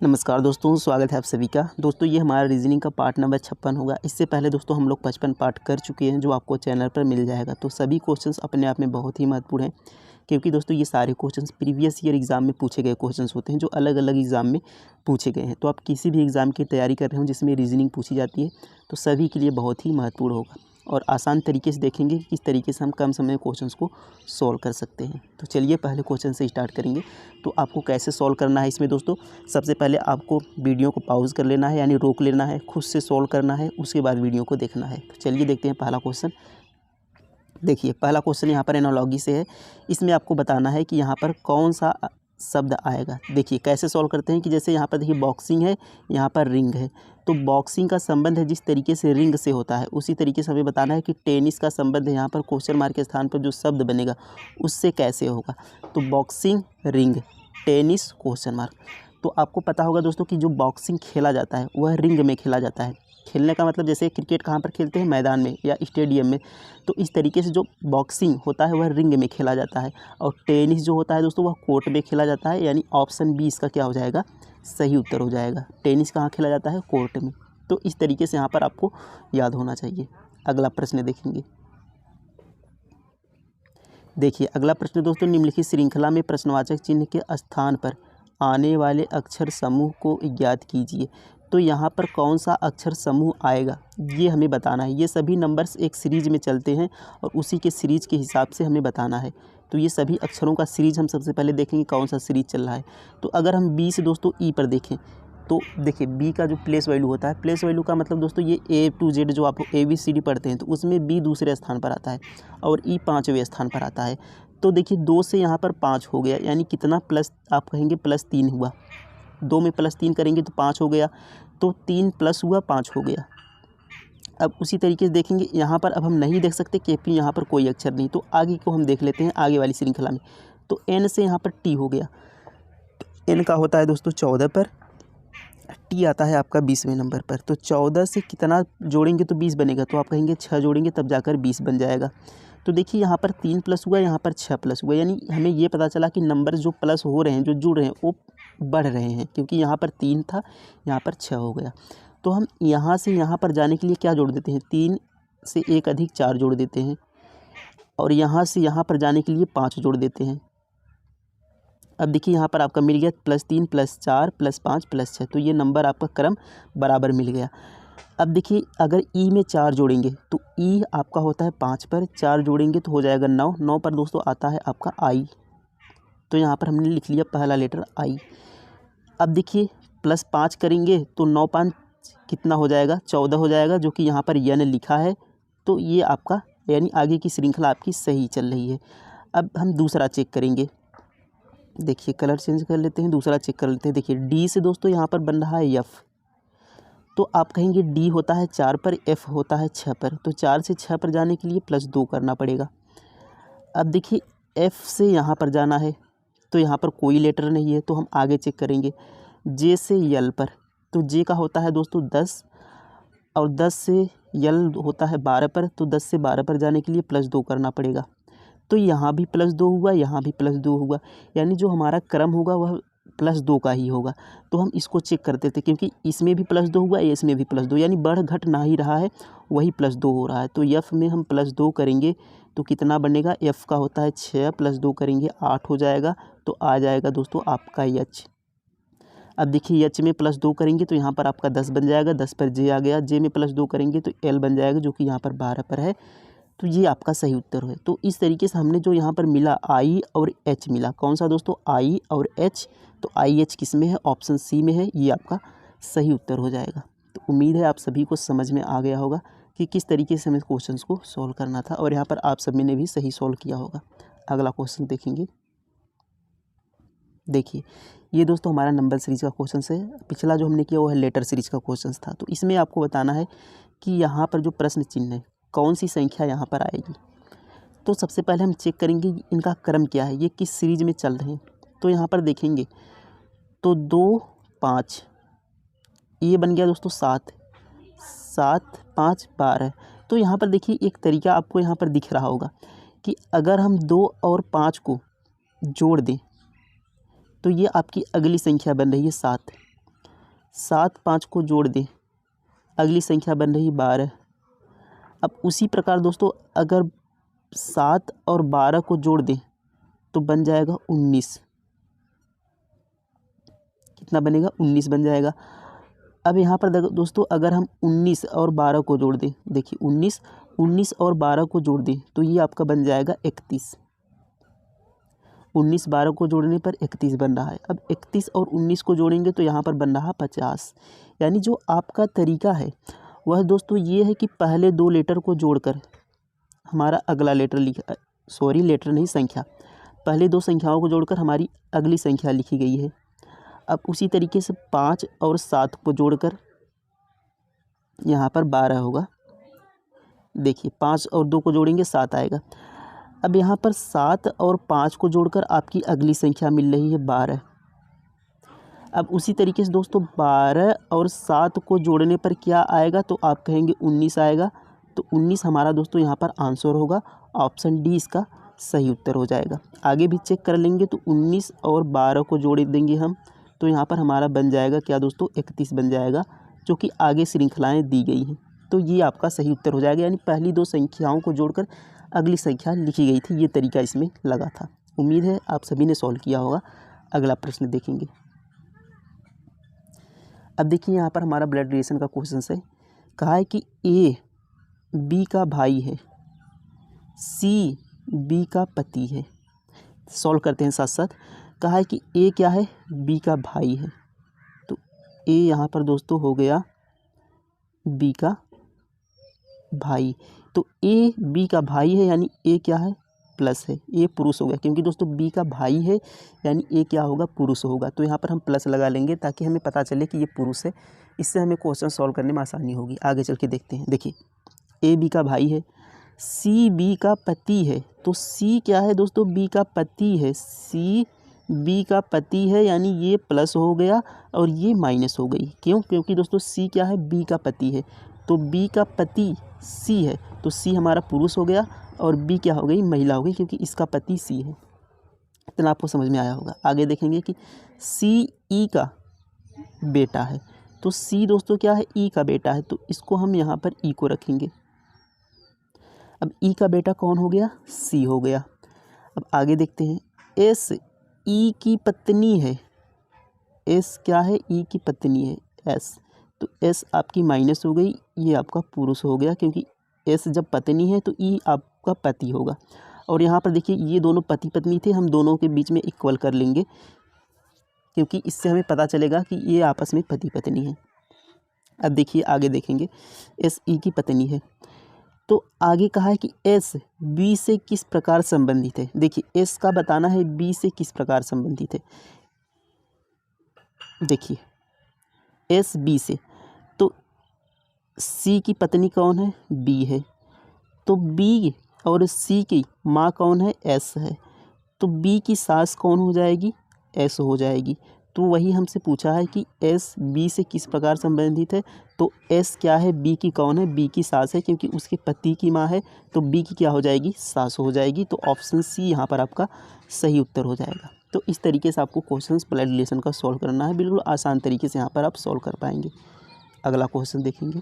नमस्कार दोस्तों, स्वागत है आप सभी का। दोस्तों ये हमारा रीजनिंग का पार्ट नंबर 56 होगा। इससे पहले दोस्तों हम लोग 55 पार्ट कर चुके हैं, जो आपको चैनल पर मिल जाएगा। तो सभी क्वेश्चंस अपने आप में बहुत ही महत्वपूर्ण हैं, क्योंकि दोस्तों ये सारे क्वेश्चंस प्रीवियस ईयर एग्ज़ाम में पूछे गए क्वेश्चंस होते हैं, जो अलग अलग एग्ज़ाम में पूछे गए हैं। तो आप किसी भी एग्ज़ाम की तैयारी कर रहे हो जिसमें रीजनिंग पूछी जाती है, तो सभी के लिए बहुत ही महत्वपूर्ण होगा और आसान तरीके से देखेंगे कि किस तरीके से हम कम समय में क्वेश्चंस को सॉल्व कर सकते हैं। तो चलिए पहले क्वेश्चन से स्टार्ट करेंगे। तो आपको कैसे सॉल्व करना है इसमें दोस्तों, सबसे पहले आपको वीडियो को पॉज कर लेना है, यानी रोक लेना है, खुद से सॉल्व करना है, उसके बाद वीडियो को देखना है। तो चलिए देखते हैं पहला क्वेश्चन। देखिए पहला क्वेश्चन यहाँ पर एनालॉजी से है। इसमें आपको बताना है कि यहाँ पर कौन सा शब्द आएगा। देखिए कैसे सॉल्व करते हैं कि जैसे यहाँ पर देखिए बॉक्सिंग है, यहाँ पर रिंग है। तो बॉक्सिंग का संबंध है जिस तरीके से रिंग से होता है, उसी तरीके से हमें बताना है कि टेनिस का संबंध है यहाँ पर क्वेश्चन मार्क के स्थान पर जो शब्द बनेगा उससे कैसे होगा। तो boxing ring, tennis question mark. तो आपको पता होगा दोस्तों कि जो बॉक्सिंग खेला जाता है वह रिंग में खेला जाता है। खेलने का मतलब जैसे क्रिकेट कहाँ पर खेलते हैं, मैदान में या स्टेडियम में। तो इस तरीके से जो बॉक्सिंग होता है वह रिंग में खेला जाता है, और टेनिस जो होता है दोस्तों वह कोर्ट में खेला जाता है। यानी ऑप्शन बी इसका क्या हो जाएगा, सही उत्तर हो जाएगा। टेनिस कहाँ खेला जाता है, कोर्ट में। तो इस तरीके से यहाँ पर आपको याद होना चाहिए। अगला प्रश्न देखेंगे। देखिए अगला प्रश्न दोस्तों, निम्नलिखित श्रृंखला में प्रश्नवाचक चिन्ह के स्थान पर आने वाले अक्षर समूह को ज्ञात कीजिए। तो यहाँ पर कौन सा अक्षर समूह आएगा ये हमें बताना है। ये सभी नंबर्स एक सीरीज में चलते हैं और उसी के सीरीज के हिसाब से हमें बताना है। तो ये सभी अक्षरों का सीरीज हम सबसे पहले देखेंगे कौन सा सीरीज चल रहा है। तो अगर हम बी से दोस्तों ई पर देखें, तो देखिए बी का जो प्लेस वैल्यू होता है, प्लेस वैल्यू का मतलब दोस्तों ये ए टू जेड जो आप ABCD पढ़ते हैं, तो उसमें बी दूसरे स्थान पर आता है और ई 5वें स्थान पर आता है। तो देखिए 2 से यहाँ पर 5 हो गया, यानी कितना प्लस, आप कहेंगे +3 हुआ। 2 में +3 करेंगे तो 5 हो गया, तो 3 प्लस हुआ 5 हो गया। अब उसी तरीके से देखेंगे यहाँ पर, अब हम नहीं देख सकते क्योंकि यहाँ पर कोई अक्षर नहीं, तो आगे को हम देख लेते हैं आगे वाली श्रृंखला में। तो एन से यहाँ पर टी हो गया। एन का होता है दोस्तों 14 पर, टी आता है आपका 20वें नंबर पर। तो 14 से कितना जोड़ेंगे तो 20 बनेगा, तो आप कहेंगे 6 जोड़ेंगे तब जाकर 20 बन जाएगा। तो देखिए यहाँ पर 3 प्लस हुआ, यहाँ पर 6 प्लस हुआ, यानी हमें ये पता चला कि नंबर जो प्लस हो रहे हैं, जो जुड़ रहे हैं, वो बढ़ रहे हैं, क्योंकि यहाँ पर 3 था, यहाँ पर 6 हो गया। तो हम यहाँ से यहाँ पर जाने के लिए क्या जोड़ देते हैं, 3 से 1 अधिक 4 जोड़ देते हैं, और यहाँ से यहाँ पर जाने के लिए 5 जोड़ देते हैं। अब देखिए यहाँ पर आपका मिल गया +3 +4 +5 +6, तो ये नंबर आपका क्रम बराबर मिल गया। अब देखिए अगर ई में 4 जोड़ेंगे तो ई आपका होता है 5 पर, 4 जोड़ेंगे तो हो जाएगा 9, 9 पर दोस्तों आता है आपका आई। तो यहाँ पर हमने लिख लिया पहला लेटर आई। अब देखिए +5 करेंगे तो 9 5 कितना हो जाएगा, 14 हो जाएगा, जो कि यहाँ पर यन लिखा है। तो ये आपका यानी आगे की श्रृंखला आपकी सही चल रही है। अब हम दूसरा चेक करेंगे। देखिए कलर चेंज कर लेते हैं, दूसरा चेक कर लेते हैं। देखिए डी से दोस्तों यहाँ पर बन रहा है एफ। तो आप कहेंगे डी होता है 4 पर, एफ होता है 6 पर। तो 4 से 6 पर जाने के लिए +2 करना पड़ेगा। अब देखिए एफ से यहाँ पर जाना है, तो यहाँ पर कोई लेटर नहीं है, तो हम आगे चेक करेंगे। जे से यल पर, तो जे का होता है दोस्तों 10, और 10 से यल होता है 12 पर। तो 10 से 12 पर जाने के लिए +2 करना पड़ेगा। तो यहाँ भी +2 हुआ, यहाँ भी +2 हुआ, यानी जो हमारा क्रम होगा वह +2 का ही होगा। तो हम इसको चेक करते थे, क्योंकि इसमें भी +2 हुआ, इसमें भी +2, यानी बढ़ घट ना ही रहा है, वही +2 हो रहा है। तो एफ में हम +2 करेंगे तो कितना बनेगा, एफ का होता है 6 +2 करेंगे 8 हो जाएगा। तो आ जाएगा दोस्तों आपका एच। अब देखिए एच में +2 करेंगे तो यहाँ पर आपका 10 बन जाएगा, 10 पर जे आ गया। जे में +2 करेंगे तो एल बन जाएगा, जो कि यहाँ पर 12 पर है। तो ये आपका सही उत्तर है। तो इस तरीके से हमने जो यहाँ पर मिला आई और एच मिला, कौन सा दोस्तों, आई और एच। तो आई एच किस में है, ऑप्शन सी में है, ये आपका सही उत्तर हो जाएगा। तो उम्मीद है आप सभी को समझ में आ गया होगा कि किस तरीके से हमें क्वेश्चंस को सॉल्व करना था, और यहाँ पर आप सभी ने भी सही सॉल्व किया होगा। अगला क्वेश्चन देखेंगे। देखिए ये दोस्तों हमारा नंबर सीरीज का क्वेश्चन है। पिछला जो हमने किया वो है लेटर सीरीज का क्वेश्चन था। तो इसमें आपको बताना है कि यहाँ पर जो प्रश्न चिन्ह है, कौन सी संख्या यहाँ पर आएगी। तो सबसे पहले हम चेक करेंगे इनका क्रम क्या है, ये किस सीरीज में चल रहे हैं। तो यहाँ पर देखेंगे तो 2 5, ये बन गया दोस्तों 7, 7 5 12। तो यहाँ पर देखिए एक तरीका आपको यहाँ पर दिख रहा होगा कि अगर हम 2 और 5 को जोड़ दें तो ये आपकी अगली संख्या बन रही है 7। 7 5 को जोड़ दें, अगली संख्या बन रही 12। अब उसी प्रकार दोस्तों अगर 7 और 12 को जोड़ दें तो बन जाएगा 19। कितना बनेगा? 19 बन जाएगा। अब यहाँ पर दोस्तों अगर हम 19 और 12 को जोड़ दें, देखिए 19 और 12 को जोड़ दें तो ये आपका बन जाएगा 31। 19 12 को जोड़ने पर 31 बन रहा है। अब 31 और 19 को जोड़ेंगे तो यहाँ पर बन रहा 50। यानी जो आपका तरीका है वह दोस्तों ये है कि पहले 2 लेटर को जोड़कर हमारा अगला लेटर लेटर नहीं, संख्या, पहले 2 संख्याओं को जोड़कर हमारी अगली संख्या लिखी गई है। अब उसी तरीके से 5 और 7 को जोड़कर यहाँ पर 12 होगा। देखिए 5 और 2 को जोड़ेंगे 7 आएगा। अब यहाँ पर 7 और 5 को जोड़कर आपकी अगली संख्या मिल रही है 12। अब उसी तरीके से दोस्तों 12 और 7 को जोड़ने पर क्या आएगा तो आप कहेंगे 19 आएगा। तो 19 हमारा दोस्तों यहाँ पर आंसर होगा। ऑप्शन डी इसका सही उत्तर हो जाएगा। आगे भी चेक कर लेंगे तो 19 और 12 को जोड़ देंगे हम तो यहाँ पर हमारा बन जाएगा क्या दोस्तों? 31 बन जाएगा, जो कि आगे श्रृंखलाएँ दी गई हैं। तो ये आपका सही उत्तर हो जाएगा। यानी पहली 2 संख्याओं को जोड़कर अगली संख्या लिखी गई थी, ये तरीका इसमें लगा था। उम्मीद है आप सभी ने सॉल्व किया होगा। अगला प्रश्न देखेंगे। अब देखिए यहाँ पर हमारा ब्लड रिलेशन का क्वेश्चन है। कहा है कि ए बी का भाई है, सी बी का पति है। सॉल्व करते हैं साथ साथ। कहा है कि ए क्या है? बी का भाई है। तो ए यहाँ पर दोस्तों हो गया बी का भाई। तो ए बी का भाई है यानी ए क्या है? प्लस है। ए पुरुष हो गया क्योंकि दोस्तों बी का भाई है यानी ए क्या होगा? पुरुष होगा। तो यहाँ पर हम प्लस लगा लेंगे ताकि हमें पता चले कि ये पुरुष है। इससे हमें क्वेश्चन सॉल्व करने में आसानी होगी। आगे चल के देखते हैं। देखिए ए बी का भाई है, सी बी का पति है। तो सी क्या है दोस्तों? बी का पति है। सी बी का पति है यानी ये प्लस हो गया और ये माइनस हो गई। क्यों? क्योंकि दोस्तों सी क्या है? बी का पति है। तो बी का पति सी है तो सी हमारा पुरुष हो गया और बी क्या हो गई? महिला हो गई, क्योंकि इसका पति सी है। इतना आपको समझ में आया होगा। आगे देखेंगे कि सी ई का बेटा है। तो सी दोस्तों क्या है? ई का बेटा है। तो इसको हम यहाँ पर ई को रखेंगे। अब ई का बेटा कौन हो गया? सी हो गया। अब आगे देखते हैं। एस ई की पत्नी है। एस क्या है? ई की पत्नी है, एस। तो एस आपकी माइनस हो गई, ये आपका पुरुष हो गया, क्योंकि एस जब पत्नी है तो ई आपका पति होगा। और यहाँ पर देखिए ये दोनों पति पत्नी थे, हम दोनों के बीच में इक्वल कर लेंगे क्योंकि इससे हमें पता चलेगा कि ये आपस में पति पत्नी है। अब देखिए आगे देखेंगे। एस ई की पत्नी है तो आगे कहा है कि एस बी से किस प्रकार संबंधित है। देखिए एस का बताना है बी से किस प्रकार संबंधित है। देखिए एस बी से, तो सी की पत्नी कौन है? बी है। तो बी और सी की माँ कौन है? एस है। तो बी की सास कौन हो जाएगी? एस हो जाएगी। तो वही हमसे पूछा है कि एस बी से किस प्रकार संबंधित है। तो एस क्या है? बी की कौन है? बी की सास है, क्योंकि उसके पति की माँ है। तो बी की क्या हो जाएगी? सास हो जाएगी। तो ऑप्शन सी यहाँ पर आपका सही उत्तर हो जाएगा। तो इस तरीके से आपको क्वेश्चंस ब्लड रिलेशन का सॉल्व करना है। बिल्कुल आसान तरीके से यहाँ पर आप सॉल्व कर पाएंगे। अगला क्वेश्चन देखेंगे।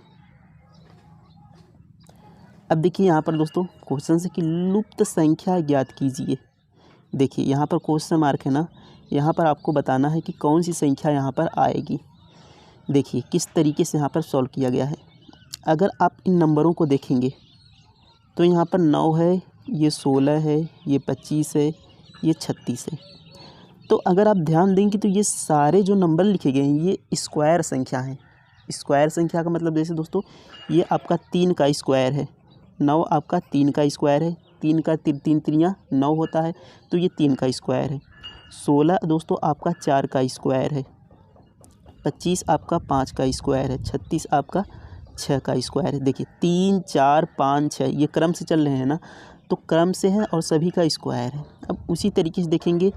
अब देखिए यहाँ पर दोस्तों क्वेश्चन है कि लुप्त संख्या ज्ञात कीजिए। देखिए यहाँ पर क्वेश्चन मार्क है ना, यहाँ पर आपको बताना है कि कौन सी संख्या यहाँ पर आएगी। देखिए किस तरीके से यहाँ पर सॉल्व किया गया है। अगर आप इन नंबरों को देखेंगे तो यहाँ पर 9 है, ये 16 है, ये 25 है, ये 36 है। तो अगर आप ध्यान देंगे तो ये सारे जो नंबर लिखे गए हैं ये स्क्वायर संख्या हैं। स्क्वायर संख्या का मतलब जैसे दोस्तों ये आपका 3 का स्क्वायर है, 9 आपका 3 का स्क्वायर है, 3 का 3 3 9 होता है, तो ये 3 का स्क्वायर है। 16 दोस्तों आपका 4 का स्क्वायर है, 25 आपका 5 का स्क्वायर है, 36 आपका 6 का स्क्वायर है। देखिए 3 4 5 6 ये क्रम से चल रहे हैं ना, तो क्रम से है और सभी का स्क्वायर है। अब उसी तरीके से देखेंगे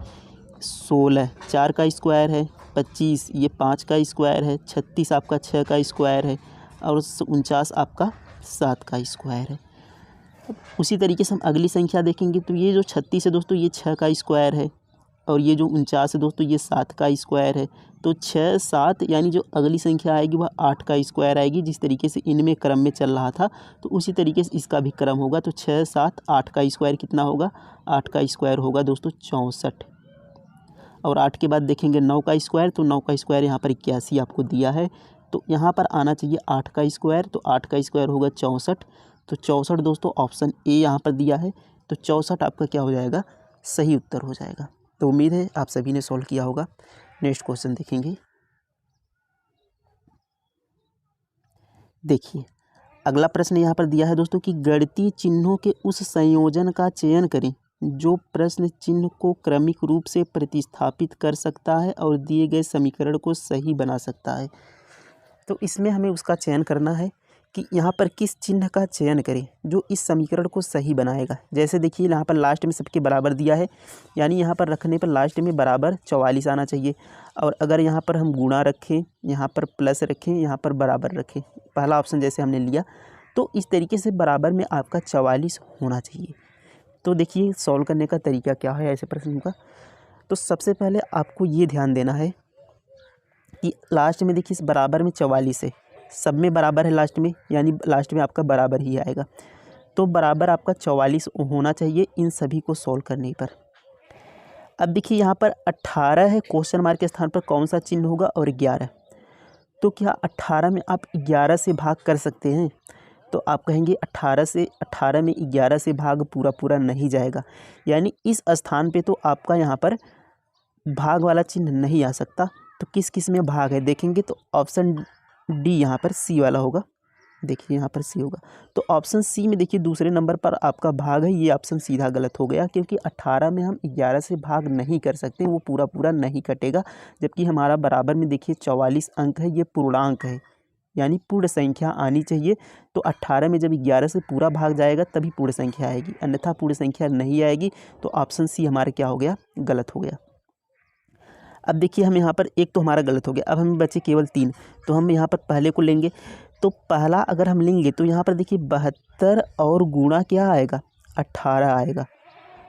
16 4 का स्क्वायर है, 25 ये 5 का स्क्वायर है, 36 आपका 6 का स्क्वायर है और 49 आपका 7 का स्क्वायर है। अब उसी तरीके से हम अगली संख्या देखेंगे तो ये जो 36 है दोस्तों ये 6 का स्क्वायर है, और ये जो 49 है दोस्तों ये 7 का स्क्वायर है। तो 6 7 यानी जो अगली संख्या आएगी वह 8 का स्क्वायर आएगी। जिस तरीके से इनमें क्रम में चल रहा था तो उसी तरीके से इसका भी क्रम होगा। तो 6 7 8 का स्क्वायर कितना होगा, 8 का स्क्वायर होगा दोस्तों 64। और 8 के बाद देखेंगे 9 का स्क्वायर, तो 9 का स्क्वायर यहाँ पर 81 आपको दिया है। तो यहाँ पर आना चाहिए 8 का स्क्वायर, तो 8 का स्क्वायर होगा 64। तो 64 दोस्तों ऑप्शन ए यहाँ पर दिया है। तो 64 आपका क्या हो जाएगा, सही उत्तर हो जाएगा। तो उम्मीद है आप सभी ने सॉल्व किया होगा। नेक्स्ट क्वेश्चन देखेंगे। देखिए अगला प्रश्न यहाँ पर दिया है दोस्तों कि गणितीय चिन्हों के उस संयोजन का चयन करें जो प्रश्न चिन्ह को क्रमिक रूप से प्रतिस्थापित कर सकता है और दिए गए समीकरण को सही बना सकता है। तो इसमें हमें उसका चयन करना है कि यहाँ पर किस चिन्ह का चयन करें जो इस समीकरण को सही बनाएगा। जैसे देखिए यहाँ पर लास्ट में सबके बराबर दिया है, यानी यहाँ पर रखने पर लास्ट में बराबर 44 आना चाहिए। और अगर यहाँ पर हम गुणा रखें, यहाँ पर प्लस रखें, यहाँ पर बराबर रखें, पहला ऑप्शन जैसे हमने लिया, तो इस तरीके से बराबर में आपका 44 होना चाहिए। तो देखिए सॉल्व करने का तरीका क्या है ऐसे प्रश्न का। तो सबसे पहले आपको ये ध्यान देना है कि लास्ट में देखिए इस बराबर में 44 है, सब में बराबर है लास्ट में, यानी लास्ट में आपका बराबर ही आएगा। तो बराबर आपका 44 होना चाहिए इन सभी को सॉल्व करने पर। अब देखिए यहाँ पर 18 है, क्वेश्चन मार्क के स्थान पर कौन सा चिन्ह होगा, और 11। तो क्या 18 में आप 11 से भाग कर सकते हैं? तो आप कहेंगे 18 में 11 से भाग पूरा नहीं जाएगा, यानी इस स्थान पे तो आपका यहाँ पर भाग वाला चिन्ह नहीं आ सकता। तो किस किस में भाग है देखेंगे तो ऑप्शन डी यहाँ पर सी वाला होगा। देखिए यहाँ पर सी होगा, तो ऑप्शन सी में देखिए दूसरे नंबर पर आपका भाग है। ये ऑप्शन सीधा गलत हो गया, क्योंकि 18 में हम 11 से भाग नहीं कर सकते, वो पूरा नहीं कटेगा। जबकि हमारा बराबर में देखिए 44 अंक है, ये पूर्णांक है, यानी पूर्ण संख्या आनी चाहिए। तो 18 में जब 11 से पूरा भाग जाएगा तभी पूर्ण संख्या आएगी, अन्यथा पूर्ण संख्या नहीं आएगी। तो ऑप्शन सी हमारा क्या हो गया, गलत हो गया। अब देखिए हम यहाँ पर एक तो हमारा गलत हो गया, अब हमें बचे केवल 3। तो हम यहाँ पर पहले को लेंगे। तो पहला अगर हम लेंगे तो यहाँ पर देखिए 72 और गुणा क्या आएगा, 18 आएगा,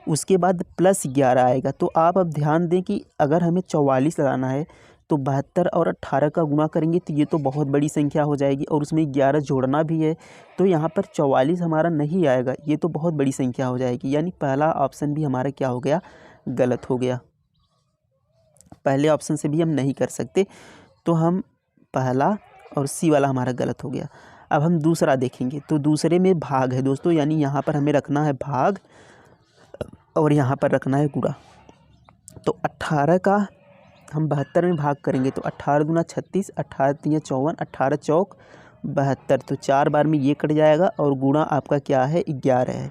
उसके बाद प्लस 11 आएगा। तो आप अब ध्यान दें कि अगर हमें 44 लगाना है तो 72 और 18 का गुणा करेंगे तो ये तो बहुत बड़ी संख्या हो जाएगी, और उसमें 11 जोड़ना भी है। तो यहाँ पर 44 हमारा नहीं आएगा, ये तो बहुत बड़ी संख्या हो जाएगी, यानी पहला ऑप्शन भी हमारा क्या हो गया, गलत हो गया। पहले ऑप्शन से भी हम नहीं कर सकते, तो हम पहला और सी वाला हमारा गलत हो गया। अब हम दूसरा देखेंगे, तो दूसरे में भाग है दोस्तों, यानी यहाँ पर हमें रखना है भाग और यहाँ पर रखना है गुणा। तो 18 का हम 72 में भाग करेंगे तो 18 दूना 36, 18 तिया 54, 18 चौक 72। तो 4 बार में ये कट जाएगा, और गुणा आपका क्या है, 11 है।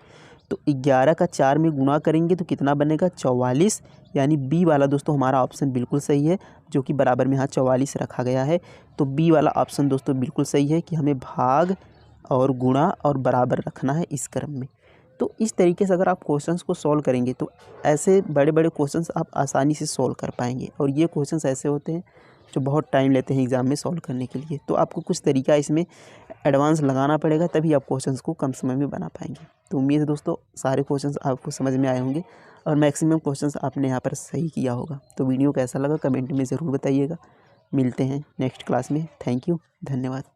तो 11 का 4 में गुणा करेंगे तो कितना बनेगा, 44, यानी बी वाला दोस्तों हमारा ऑप्शन बिल्कुल सही है, जो कि बराबर में यहाँ 44 रखा गया है। तो बी वाला ऑप्शन दोस्तों बिल्कुल सही है कि हमें भाग और गुणा और बराबर रखना है इस क्रम में। तो इस तरीके से अगर आप क्वेश्चंस को सॉल्व करेंगे तो ऐसे बड़े बड़े क्वेश्चंस आप आसानी से सॉल्व कर पाएंगे। और ये क्वेश्चंस ऐसे होते हैं जो बहुत टाइम लेते हैं एग्ज़ाम में सॉल्व करने के लिए। तो आपको कुछ तरीका इसमें एडवांस लगाना पड़ेगा, तभी आप क्वेश्चंस को कम समय में बना पाएंगे। तो उम्मीद है दोस्तों सारे क्वेश्चंस आपको समझ में आए होंगे, और मैक्सिमम क्वेश्चंस आपने यहाँ पर सही किया होगा। तो वीडियो कैसा लगा कमेंट में ज़रूर बताइएगा। मिलते हैं नेक्स्ट क्लास में। थैंक यू, धन्यवाद।